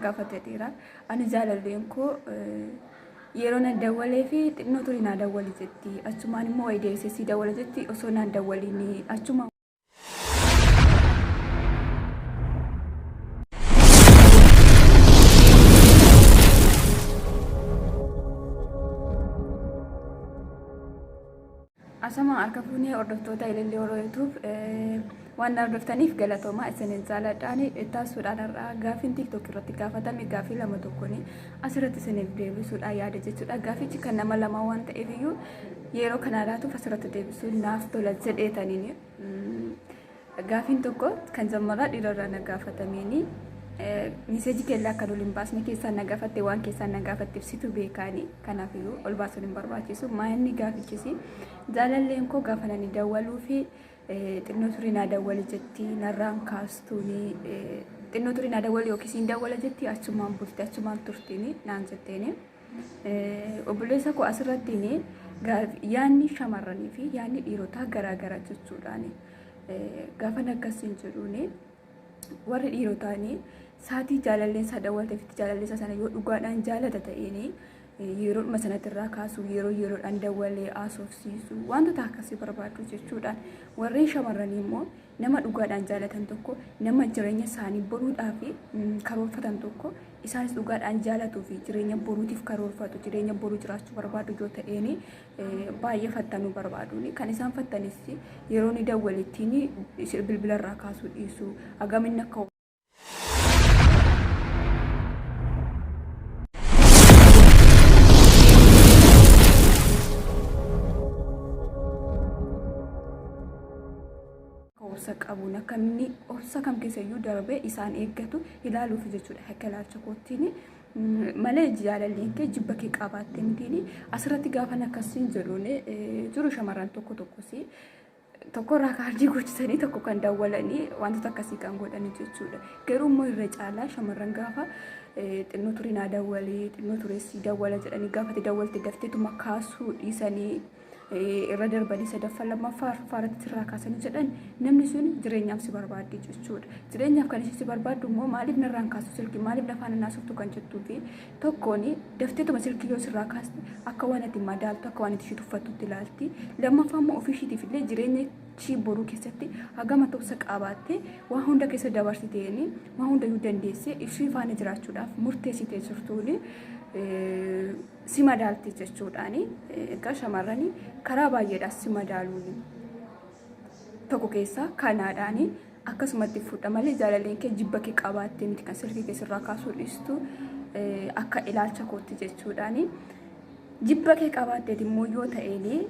gaafateera. Ani jaalalleen koo yeroo na dawwalee fi xinnoo turii na dawwali jetti. Achumaan immoo wayi deebisee si dawwala jetti osoo na dawwaliin achuma. Asama harka fuunee hordoftoota ilaallee yeroo YouTube waan hordoftaniif galatoomaa isiniin jaaladhaani taasisuudhaan irraa gaafiin TikTok irratti gaafatame gaafii lama tokkoon asirratti isiniif deebisuudhaan yaada jechuudha. Gaafichi kan nama lama waan ta'eef iyyuu yeroo kana laatuuf asirratti deebisuun naaf tola jedheetaniin gaafiin tokko kan jammaraa dhiirarraa na gaafatameen miseeji keella akka loliin baasne keessaan na gaafatte waan keessaan na gaafatte ibsitu beekaani. Kanaaf iyyuu ol baasuun hin barbaachisu. Maayinni gaafichisi jaalalleen koo gaafa nani dawwaluu fi xinnoo turii na dawwali jetti narraan kaastuuni xinnoo turii na dawwali yookiis hin dawwala jetti achumaan bulti achumaan turtiini naan jetteeni. Obboleessa koo asirrattiini yaanni shamarranii fi yaanni dhiirotaa garaagara jechuudhaani. Gaafa akkasiin jedhuuni warri dhiirotaani saatii jaalalleen isaa dawwalteef jaalallee isaa sana yoo dhugaadhaan jaalata ta'eeni yeroo sanatti irraa kaasu yeroodhaan dawwalee asoofsiisu wantoota akkasii barbaadu jechuudhaan. Warreen shamarranii immoo nama dhugaadhaan jaalatan tokko nama jireenya isaanii boruudhaaf karoorfatan tokko isaanis dhugaadhaan jaalatuu fi jireenya boruutiif karoorfatu jireenya boruu jiraachuu barbaadu yoo ta'eeni baay'ee fattanuu barbaadu. Kan isaan fattanis yeroo ni dawwalittiin bilbila irraa kaasuu dhiisu agamin akka obsa qabuun akkamni obsa kam keessayyuu darbee isaan eeggatu ilaaluuf jechuudha. Akka ilaalcha kootiin malee jaalalleen kee jibba kee qabaatte mitiini asirratti gaafa akkasiin jedhuun jiru shamarran tokkorraa kaardii gochitanii tokko kan dawwalanii wantoota akkasii kan godhanii jechuudha. Garuu immoo irra caalaa shamarran gaafa xinnoo turii na dawwalee xinnoo tureessi dawwala jedhanii gaafa dawwalte dafteetuma kaasuu dhiisanii irra darbanii sadaffaa lammaffaa faaratti irraa kaasanii jedhan namni sun jireenyaaf si barbaaddi jechuudha. Jireenyaaf kan si barbaaddu immoo maaliif narraan kaasu silkii maaliif lafaan naasoftu kan jettuu fi tokkoon dafteetuma silkii yoo sirraa kaaste akka waan ati madaaltu akka waan ati ishii tuffattutti ilaalti. Lammaffaa immoo ofii ishiitiif illee jireenya ishii boruu keessatti hagama ta'usa qabaatte waan hunda keessa dabarsiteeni waan hundayyuu dandeessee ishii faana jiraachuudhaaf murteessitee jirtuuni. Si madaalti jechuudhaani. Egaa shamarranii karaa baay'eedhaas si madaaluun tokko keessa kanaadhaani akkasumatti fuudha malee jaalalleen kee jibba kee qabaattee miti kan silkii keessarraa kaasuu dhiistu akka ilaalcha kootti jechuudhaani. Jibba kee qabaatteet immoo yoo ta'eeni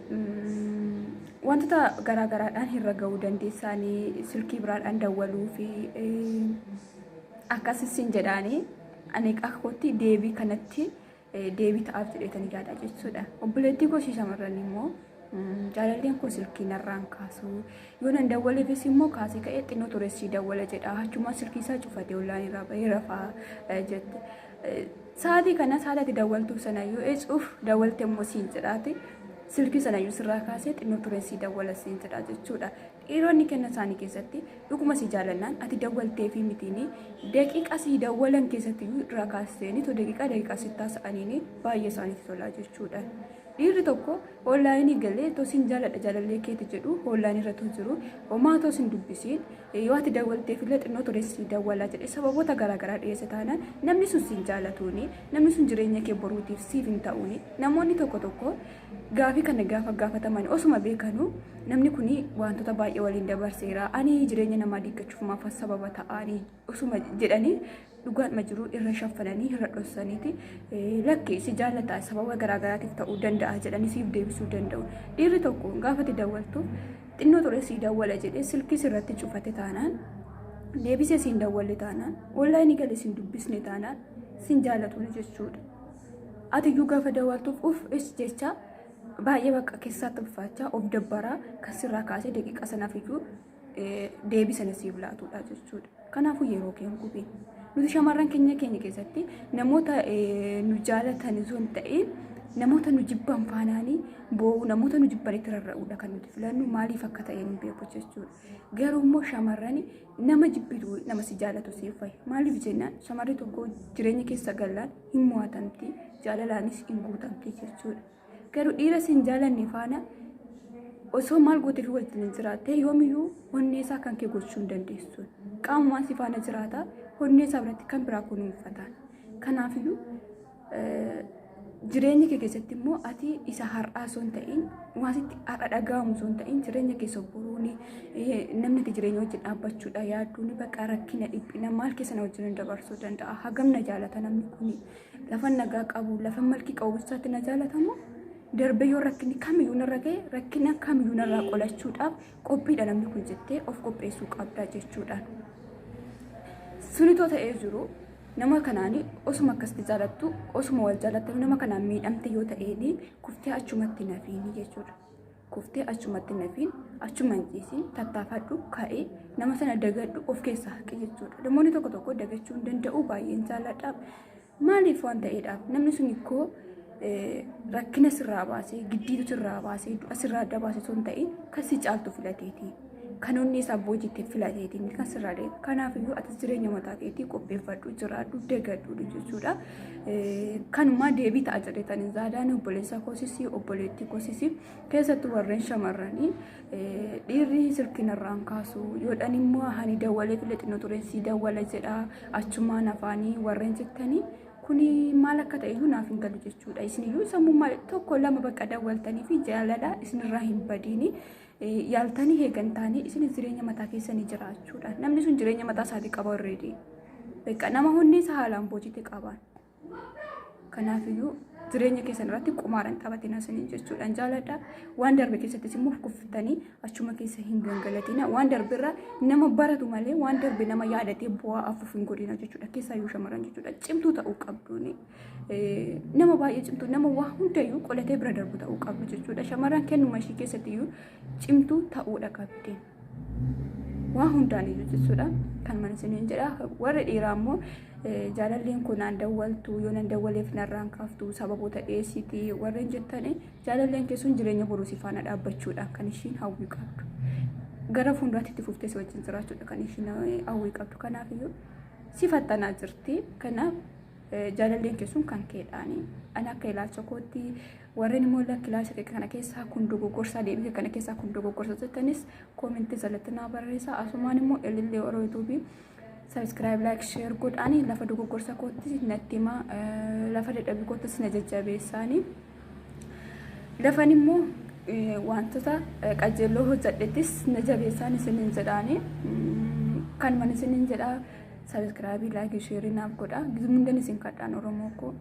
wantoota garaagaraadhaan irra ga'uu dandeessaanii silkii biraadhaan dawwaluu fi akkasisin jedhaanii. Ani akka kootti deebii kanatti deebii ta'aaf jedheetanii yaada jechuudha. Obboleettii koo shamarran immoo jaalalleen koo silkii narraan kaasu yoo nan dawwaleefis immoo kaasee ka'ee xinnoo tureessii dawwala jedha achuma silkii isaa cufatee ollaan irraa bahee rafaa jette. Saatii kana saadati dawwaltuu sanayyuu eecuuf dawwalte immoo siin jedhaati silkii sanayyuu sirraa kaasee xinnoo tureessii dawwala siin jedha jechuudha. Dhiironni kenna isaanii keessatti dhuguma si jaalannaan ati dawwaltee fi mitiini daqiiqa si dawwalan keessatti irraa kaasanii to daqiiqa si taasisaniini baay'ee isaaniitti tolaa jechuudha. Dhiirri tokko onlaayinii galee tosin jaaladha jaalallee keeti jedhu onlaayinii irratti jiru homaa tosin dubbisiin yoo ati dawwaltee fi xinnoo tureessii dawwalaa jedhe sababoota garaagaraa dhiyeesse taanaan namni sun siin jaalatuuni namni sun jireenya kee boruutiif siif hin ta'uuni. Namoonni tokko gaafii kana gaafa gaafataman osuma beekanu namni kuni wantoota baay'ee waliin dabarseera ani jireenya namaa diiggachuuf maaf sababa ta'anii osuma jedhanii dhugaan jiru irra shaffananii irra dhossaniiti lakkee si jaalataa sababa garaagaraatiif ta'uu danda'a jedhanii siif deebisuu danda'u. Dhiirri tokko gaafa dawwaltuuf xinnoo tureessii dawwala jedhee silkii sirratti cufate taanaan deebisee siin dawwalle taanaan onlaayinii galee siin dubbisne taanaan siin jaalatuun jechuudha. Ati iyyuu gaafa dawwaltuuf is jecha baay'ee bakka keessatti ulfaachaa of dabbaraa kan sirraa kaasee daqiiqa sanaaf iyyuu deebisanii siif laatudha jechuudha. Kanaafuu yeroo keenya gubee nuti shamarran keenya keessatti namoota nu jaalatan osoo hin ta'in namoota nu jibban faanaanii boo'u namoota nu jibban itti rarra'uudha kan nuti filannu maaliif akka ta'e hin beeku jechuudha. Garuu immoo shamarran nama jibbitu nama si jaalatu siif fa'i. Maaliif jennaan shamarri tokko jireenya keessa galaan hin mo'atamti jaalalaanis hin guutamti jechuudha. Garuu dhiira si hin jaalanne faana osoo maal gooteef wajjin hin jiraatte yoomiyyuu honnee isaa kan kee gochuu hin dandeessu. Qaamumaan si faana jiraata honnee isaa biratti kan biraa kun hin uffataan. Kanaafiyyuu jireenya kee keessatti immoo ati isa har'aa osoo hin ta'in waasitti har'a dhaga'amu osoo hin ta'in jireenya keessa boruuni namni ati jireenya wajjin dhaabbachuudha yaadduun bakka rakkina dhiphina maal keessa na wajjin dabarsuu danda'a. Hagam na jaalata namni kun lafa nagaa qabu lafa malkii qabu isaatti na jaalatamu darbee yoo rakkinni kamiyyuu narra ga'e rakkina kamiyyuu narraa qolachuudhaaf qophiidha namni kun jettee of qopheessuu qabda jechuudha. Sunitoo ta'ee jiru. Nama kanaani osuma akkasitti jaalattu osuma wal jaalattu nama kanaan miidhamte yoo ta'eeni kuftee achumatti nafiini jechuudha. Kuftee achumatti nafiin achuma hin ciisin tattaafadhu ka'ee nama sana dagadhu of keessaa haqi jechuudha. Namoonni tokko tokko dagachuu hin danda'u baay'een jaaladhaaf maaliif waan ta'eedhaaf namni sun ikkoo rakkina sirraa baasee giddiitu sirraa baasee du'a sirraa adda baasee osoo hin ta'in kan si caaltu filateeti. Kan onni isaa boojitti filateetiin kan sirraa deema. Kanaafiyyuu ati jireenya mataa keetii qopheeffadhu jiraadhu dagadhu jechuudha. Kanuma deebii ta'a jedhetanii zaadaan obboleessa koosisii obboleettii koosisii keessattuu warreen shamarranii dhiirri silkinarraan kaasu yoodhaan immoo hani dawwalee filaxinoo tureessii dawwala jedha achumaan afaanii warreen jettanii kuni maal akka ta'e iyyuu naaf hin galu jechuudha. Isiniyyuu sammuu maal tokko lama bakka dawwaltanii fi jaalala isinirraa hin badiini. Yaaltanii heegantaanii isin jireenya mataa keessanii jiraachuudha. Namni sun jireenya mataa isaatii qaba already. Bakka nama hundi isaa haalaan boojite qaban. Kanaafiyyuu jireenya keessan irratti qumaaran taphatina isiniin jechuudhaan jaaladha. Waan darbe keessattis immoo kuffittanii achuma keessa hin gangalatina. Waan darbe irraa nama baratu malee waan darbe nama yaadatee bu'aa afuuf hin godhina jechuudha. Keessaayyuu shamarran jechuudha. Cimtuu ta'uu qabduuni. Nama baay'ee cimtuu nama waa hundayyuu qolatee bira darbu ta'uu qabdu jechuudha. Shamarran kennuma ishii keessattiyyuu cimtuu ta'uudha qabdi. Waa hundaan iyyuu jechuudha. Kan mana isiniin jedha. Warra dhiiraa immoo jaalalleen kun aan dawwaltu yoo nan dawwaleef narraan kaaftu sababoota dhiyeessiti warreen jettani jaalalleen keessuun jireenya boruu si faana dhaabbachuudha kan ishiin hawwii qabdu. Gara fuulduraatti itti fuftee si wajjin jiraachuudha kan ishiin hawwii qabdu. Kanaafiyyuu si fattanaa jirti. Kanaaf jaalalleen keessuun kan keedhaani. Ani akka ilaalcha kootti warreen immoo lakki ilaalcha kana keessaa kun dogoggorsaa deebii kana keessaa kun dogoggorsa jettanis koomentii jalatti naa barreessaa. Asumaan immoo ilillee yeroo yuutuubii subscribe like share godhaanii lafa dogoggorsa kootti natti hima lafa dadhabbii koottis na jajjabeessaanii lafan immoo wantoota qajeeloo hojjedhettis na jabeessaan isiniin jedhaanii kan man isiniin jedhaa subscribe like share naaf godhaa gizmundan isin kadhaan oromoo ko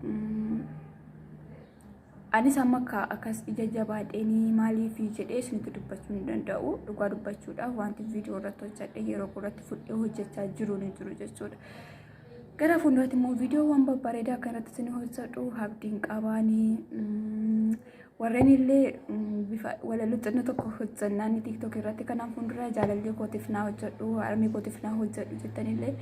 anis amma akkas ija jabaadheenii maaliif jedhee isinitti dubbachuu hin danda'u. Dhugaa dubbachuudhaaf wanti viidiyoo irratti hojjedhe yeroo irratti fudhee hojjechaa jiru jechuudha. Gara fuulduraatti immoo viidiyoowwan babbareedaa kanatti isin hojjedhu abdiin qabaanii warreen illee bifa walaloo xinnoo tokko hojjennaan TikTok irratti kanaan fuuldura jaalallee kootiif naa hojjedhu harmee kootiif naa hojjedhu jettanillee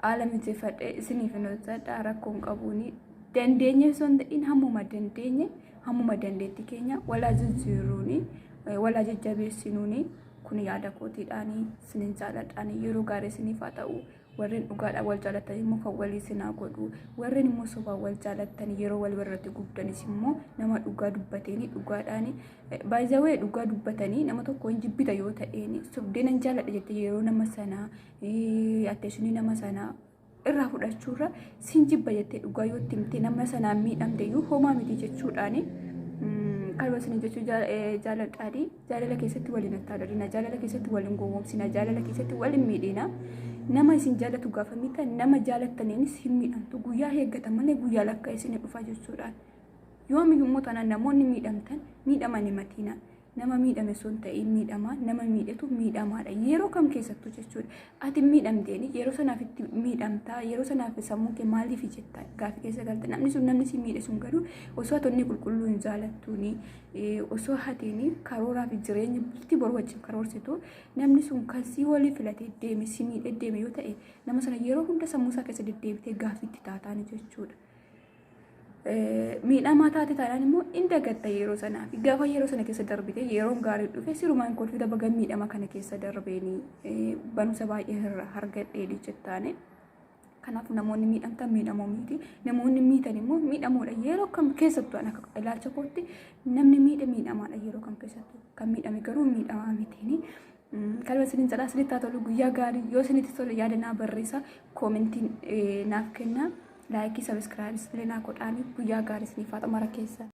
haala mijeeffadhee isiniif hin hojjedha rakkoon qabuuni. Dandeenye son ta'in hammuma dandeetti keenya walaa jijjiiruuni walaa jajjabeessinuuni kun yaada kootiidhaanii isiniin jaaladhaanii yeroo gaarii isiniif haa ta'u warreen dhugaadhaan wal jaalatanii immoo kan walii isinaa godhu warreen immoo sobaan wal jaalatanii yeroo wal irratti guddanis immoo nama dhugaa dubbatanii dhugaadhaanii baay'ee dhugaa dubbatanii nama tokko hin jibbita yoo ta'een sobdeenan jaaladha jettee yeroo nama sanaa atteessunii nama sanaa irraa fudhachuurra sin jibba jettee dhugaa yoo timte nama sanaan miidhamteeyyuu homaa miti jechuudhaani qalba isin jechuu jaaladhaadhi jaalala keessatti waliin attaadadina jaalala keessatti waliin gowwoomsina jaalala keessatti waliin miidhina nama isin jaalatu gaafa miita nama jaalattaniinis hin miidhamtu guyyaa eeggatan malee guyyaa lakkaa isin dhufa jechuudhaan yoomiyyuu immoo tanaan namoonni miidhamtan miidhamani matiina nama miidhame son ta'in miidhama nama miidhetu miidhamaadha yeroo kam keessattuu jechuudha ati miidhamteeni yeroo sanaaf itti miidhamtaa yeroo sanaaf sammuu kee maaliif jetta gaafi keessa galte namni si miidhe sun garuu osoo atonni qulqulluu hin jaalattuuni osoo hateeni karooraa fi jireenya bultii boru wajjin karoorsitu namni sun kan si walii filatee deeme si miidhe deeme yoo ta'e nama sana yeroo hunda sammuu isaa keessa deddeebitee gaafiitti taataani jechuudha. miidhamaa taate taanaan immoo inda gatta yeroo sanaa fi gaafa yeroo sana keessa darbite yeroon gaarii dhufe sirumaan kolfita baga miidhama kana keessa darbeenii barumsa baay'ee argadhee jettaane. Kanaafuu namoonni miidhamtan miidhamoo miti namoonni miidhan immoo miidhamoodha yeroo kam keessattuu akka ilaalcha kootti namni miidhamaadha yeroo kam keessattuu kan miidhame garuu miidhamaa mitiini. Kalma sinin jedhaa sinitti haa tolu guyyaa gaarii yoo sinitti tole yaada naa barreessaa koomentiin naaf kennaa laayikii sabiskiraayibis illee naa godhaanii guyyaa gaarii siniif haa ta'u mara keessa.